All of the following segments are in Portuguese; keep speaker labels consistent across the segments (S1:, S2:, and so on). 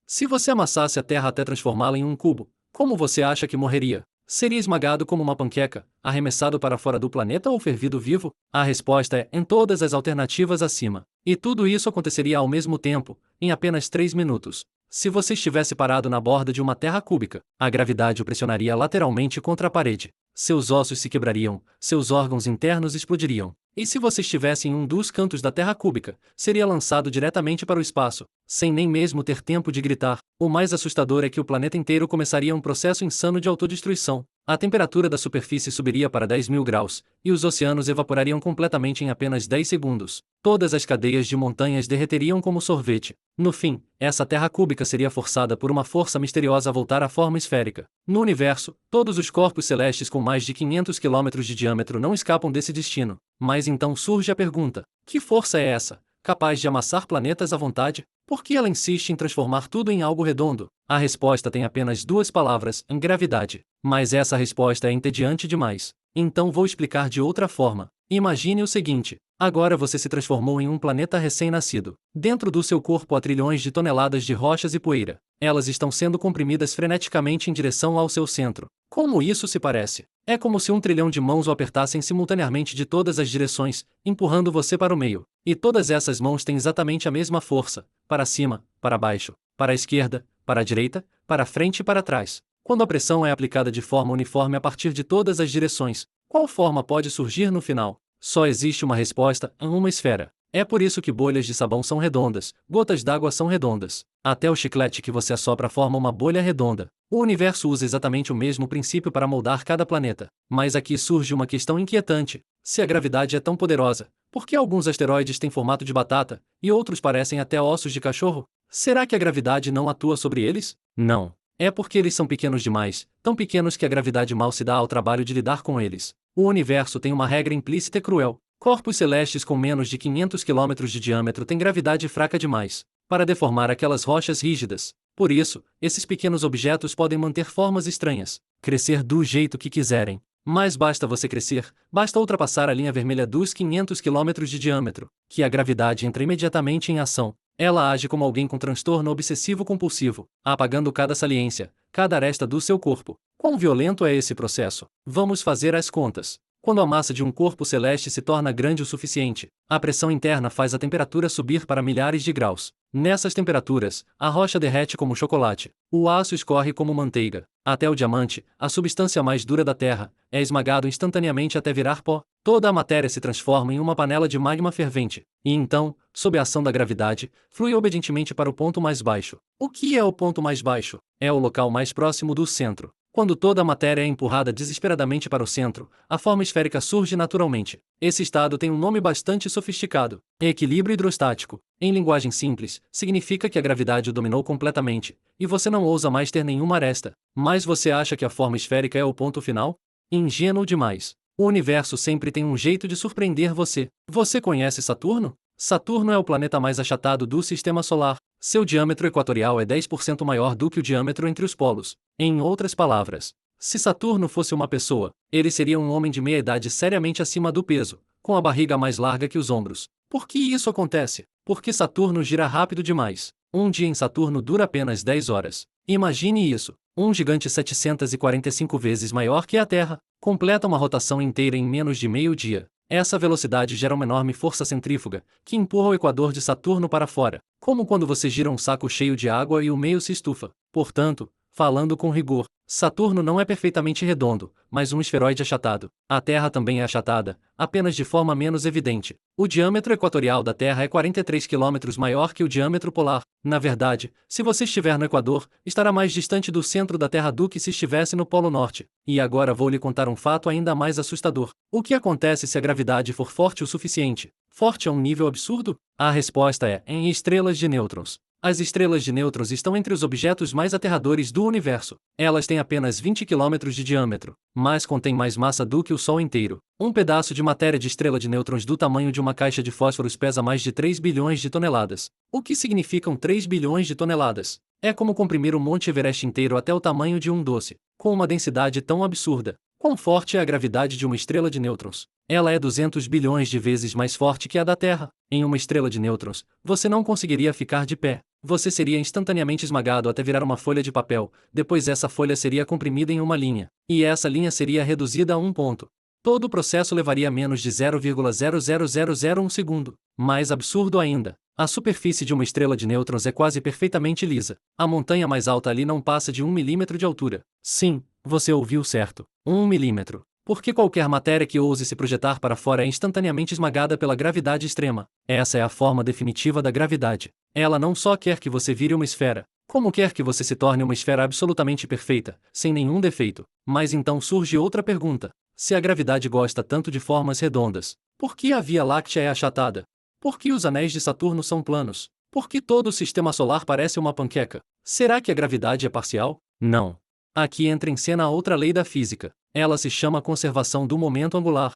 S1: Se você amassasse a Terra até transformá-la em um cubo, como você acha que morreria? Seria esmagado como uma panqueca, arremessado para fora do planeta ou fervido vivo? A resposta é em todas as alternativas acima. E tudo isso aconteceria ao mesmo tempo, em apenas 3 minutos. Se você estivesse parado na borda de uma terra cúbica, a gravidade o pressionaria lateralmente contra a parede. Seus ossos se quebrariam, seus órgãos internos explodiriam. E se você estivesse em um dos cantos da terra cúbica, seria lançado diretamente para o espaço, sem nem mesmo ter tempo de gritar. O mais assustador é que o planeta inteiro começaria um processo insano de autodestruição. A temperatura da superfície subiria para 10.000 graus, e os oceanos evaporariam completamente em apenas 10 segundos. Todas as cadeias de montanhas derreteriam como sorvete. No fim, essa terra cúbica seria forçada por uma força misteriosa a voltar à forma esférica. No universo, todos os corpos celestes com mais de 500 quilômetros de diâmetro não escapam desse destino. Mas então surge a pergunta: que força é essa, capaz de amassar planetas à vontade? Por que ela insiste em transformar tudo em algo redondo? A resposta tem apenas 2 palavras: gravidade. Mas essa resposta é entediante demais. Então vou explicar de outra forma. Imagine o seguinte: agora você se transformou em um planeta recém-nascido. Dentro do seu corpo há trilhões de toneladas de rochas e poeira. Elas estão sendo comprimidas freneticamente em direção ao seu centro. Como isso se parece? É como se 1 trilhão de mãos o apertassem simultaneamente de todas as direções, empurrando você para o meio. E todas essas mãos têm exatamente a mesma força: para cima, para baixo, para a esquerda, para a direita, para frente e para trás. Quando a pressão é aplicada de forma uniforme a partir de todas as direções, qual forma pode surgir no final? Só existe uma resposta: uma esfera. É por isso que bolhas de sabão são redondas, gotas d'água são redondas. Até o chiclete que você assopra forma uma bolha redonda. O universo usa exatamente o mesmo princípio para moldar cada planeta. Mas aqui surge uma questão inquietante. Se a gravidade é tão poderosa, por que alguns asteroides têm formato de batata, e outros parecem até ossos de cachorro? Será que a gravidade não atua sobre eles? Não. É porque eles são pequenos demais, tão pequenos que a gravidade mal se dá ao trabalho de lidar com eles. O universo tem uma regra implícita e cruel. Corpos celestes com menos de 500 quilômetros de diâmetro têm gravidade fraca demais para deformar aquelas rochas rígidas. Por isso, esses pequenos objetos podem manter formas estranhas, crescer do jeito que quiserem. Mas basta você crescer, basta ultrapassar a linha vermelha dos 500 quilômetros de diâmetro, que a gravidade entra imediatamente em ação. Ela age como alguém com transtorno obsessivo-compulsivo, apagando cada saliência, cada aresta do seu corpo. Quão violento é esse processo? Vamos fazer as contas. Quando a massa de um corpo celeste se torna grande o suficiente, a pressão interna faz a temperatura subir para milhares de graus. Nessas temperaturas, a rocha derrete como chocolate, o aço escorre como manteiga. Até o diamante, a substância mais dura da Terra, é esmagado instantaneamente até virar pó. Toda a matéria se transforma em uma panela de magma fervente. E então, sob a ação da gravidade, flui obedientemente para o ponto mais baixo. O que é o ponto mais baixo? É o local mais próximo do centro. Quando toda a matéria é empurrada desesperadamente para o centro, a forma esférica surge naturalmente. Esse estado tem um nome bastante sofisticado: equilíbrio hidrostático. Em linguagem simples, significa que a gravidade o dominou completamente, e você não ousa mais ter nenhuma aresta. Mas você acha que a forma esférica é o ponto final? Ingênuo demais. O universo sempre tem um jeito de surpreender você. Você conhece Saturno? Saturno é o planeta mais achatado do Sistema Solar. Seu diâmetro equatorial é 10% maior do que o diâmetro entre os polos. Em outras palavras, se Saturno fosse uma pessoa, ele seria um homem de meia-idade seriamente acima do peso, com a barriga mais larga que os ombros. Por que isso acontece? Porque Saturno gira rápido demais. Um dia em Saturno dura apenas 10 horas. Imagine isso. Um gigante 745 vezes maior que a Terra completa uma rotação inteira em menos de meio dia. Essa velocidade gera uma enorme força centrífuga, que empurra o equador de Saturno para fora, como quando você gira um saco cheio de água e o meio se estufa. Portanto, falando com rigor, Saturno não é perfeitamente redondo, mas um esferoide achatado. A Terra também é achatada, apenas de forma menos evidente. O diâmetro equatorial da Terra é 43 quilômetros maior que o diâmetro polar. Na verdade, se você estiver no Equador, estará mais distante do centro da Terra do que se estivesse no Polo Norte. E agora vou lhe contar um fato ainda mais assustador. O que acontece se a gravidade for forte o suficiente? Forte a um nível absurdo? A resposta é em estrelas de nêutrons. As estrelas de nêutrons estão entre os objetos mais aterradores do universo. Elas têm apenas 20 quilômetros de diâmetro, mas contêm mais massa do que o Sol inteiro. Um pedaço de matéria de estrela de nêutrons do tamanho de uma caixa de fósforos pesa mais de 3 bilhões de toneladas. O que significam 3 bilhões de toneladas? É como comprimir o Monte Everest inteiro até o tamanho de um doce, com uma densidade tão absurda. Quão forte é a gravidade de uma estrela de nêutrons? Ela é 200 bilhões de vezes mais forte que a da Terra. Em uma estrela de nêutrons, você não conseguiria ficar de pé. você seria instantaneamente esmagado até virar uma folha de papel, depois essa folha seria comprimida em uma linha, e essa linha seria reduzida a um ponto. Todo o processo levaria menos de 0,00001 segundo. Mais absurdo ainda, a superfície de uma estrela de nêutrons é quase perfeitamente lisa. A montanha mais alta ali não passa de 1 milímetro de altura. Sim, você ouviu certo, 1 milímetro. Porque qualquer matéria que ouse se projetar para fora é instantaneamente esmagada pela gravidade extrema. Essa é a forma definitiva da gravidade. Ela não só quer que você vire uma esfera, como quer que você se torne uma esfera absolutamente perfeita, sem nenhum defeito. Mas então surge outra pergunta. Se a gravidade gosta tanto de formas redondas, por que a Via Láctea é achatada? Por que os anéis de Saturno são planos? Por que todo o sistema solar parece uma panqueca? Será que a gravidade é parcial? Não. Aqui entra em cena a outra lei da física. Ela se chama conservação do momento angular.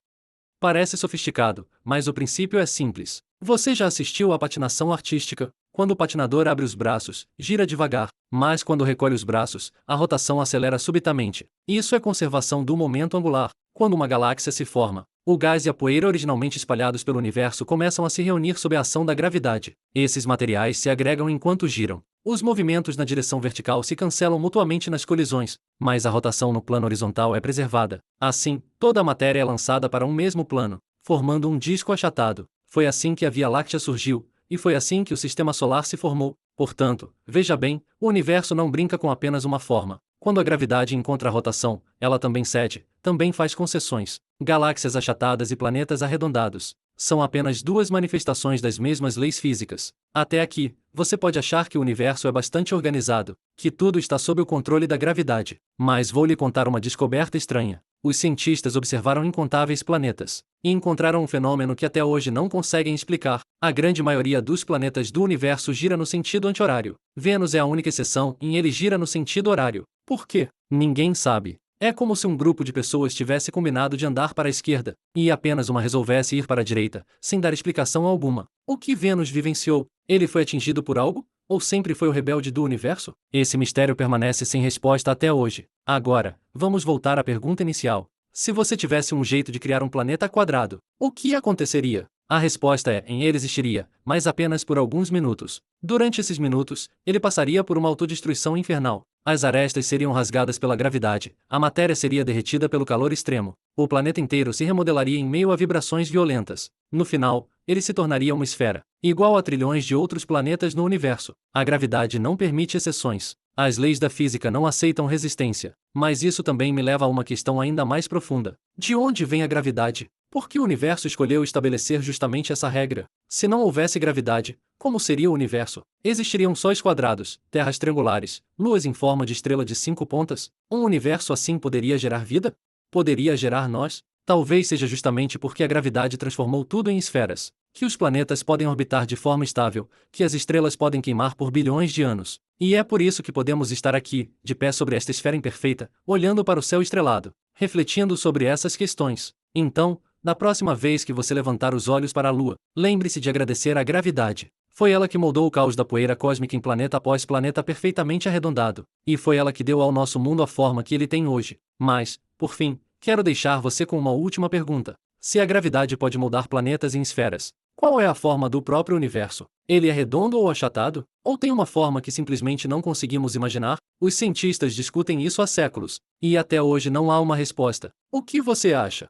S1: Parece sofisticado, mas o princípio é simples. Você já assistiu à patinação artística? Quando o patinador abre os braços, gira devagar, mas quando recolhe os braços, a rotação acelera subitamente. Isso é conservação do momento angular. Quando uma galáxia se forma, o gás e a poeira originalmente espalhados pelo universo começam a se reunir sob a ação da gravidade. Esses materiais se agregam enquanto giram. Os movimentos na direção vertical se cancelam mutuamente nas colisões, mas a rotação no plano horizontal é preservada. Assim, toda a matéria é lançada para um mesmo plano, formando um disco achatado. Foi assim que a Via Láctea surgiu, e foi assim que o Sistema Solar se formou. Portanto, veja bem, o universo não brinca com apenas uma forma. Quando a gravidade encontra a rotação, ela também cede, também faz concessões. Galáxias achatadas e planetas arredondados são apenas duas manifestações das mesmas leis físicas. Até aqui, você pode achar que o universo é bastante organizado, que tudo está sob o controle da gravidade. Mas vou lhe contar uma descoberta estranha. Os cientistas observaram incontáveis planetas e encontraram um fenômeno que até hoje não conseguem explicar. A grande maioria dos planetas do universo gira no sentido anti-horário. Vênus é a única exceção e ele gira no sentido horário. Por quê? Ninguém sabe. É como se um grupo de pessoas tivesse combinado de andar para a esquerda, e apenas uma resolvesse ir para a direita, sem dar explicação alguma. O que Vênus vivenciou? Ele foi atingido por algo? Ou sempre foi o rebelde do universo? Esse mistério permanece sem resposta até hoje. Agora, vamos voltar à pergunta inicial. Se você tivesse um jeito de criar um planeta quadrado, o que aconteceria? A resposta é: ele existiria, mas apenas por alguns minutos. Durante esses minutos, ele passaria por uma autodestruição infernal. As arestas seriam rasgadas pela gravidade, a matéria seria derretida pelo calor extremo. O planeta inteiro se remodelaria em meio a vibrações violentas. No final, ele se tornaria uma esfera, igual a trilhões de outros planetas no universo. A gravidade não permite exceções. As leis da física não aceitam resistência. Mas isso também me leva a uma questão ainda mais profunda. De onde vem a gravidade? Por que o universo escolheu estabelecer justamente essa regra? Se não houvesse gravidade, como seria o universo? Existiriam sóis quadrados, terras triangulares, luas em forma de estrela de 5 pontas? Um universo assim poderia gerar vida? Poderia gerar nós? Talvez seja justamente porque a gravidade transformou tudo em esferas, que os planetas podem orbitar de forma estável, que as estrelas podem queimar por bilhões de anos. E é por isso que podemos estar aqui, de pé sobre esta esfera imperfeita, olhando para o céu estrelado, refletindo sobre essas questões. Então, na próxima vez que você levantar os olhos para a Lua, lembre-se de agradecer à gravidade. Foi ela que moldou o caos da poeira cósmica em planeta após planeta perfeitamente arredondado. E foi ela que deu ao nosso mundo a forma que ele tem hoje. Mas, por fim, quero deixar você com uma última pergunta. Se a gravidade pode moldar planetas em esferas, qual é a forma do próprio universo? Ele é redondo ou achatado? Ou tem uma forma que simplesmente não conseguimos imaginar? Os cientistas discutem isso há séculos, e até hoje não há uma resposta. O que você acha?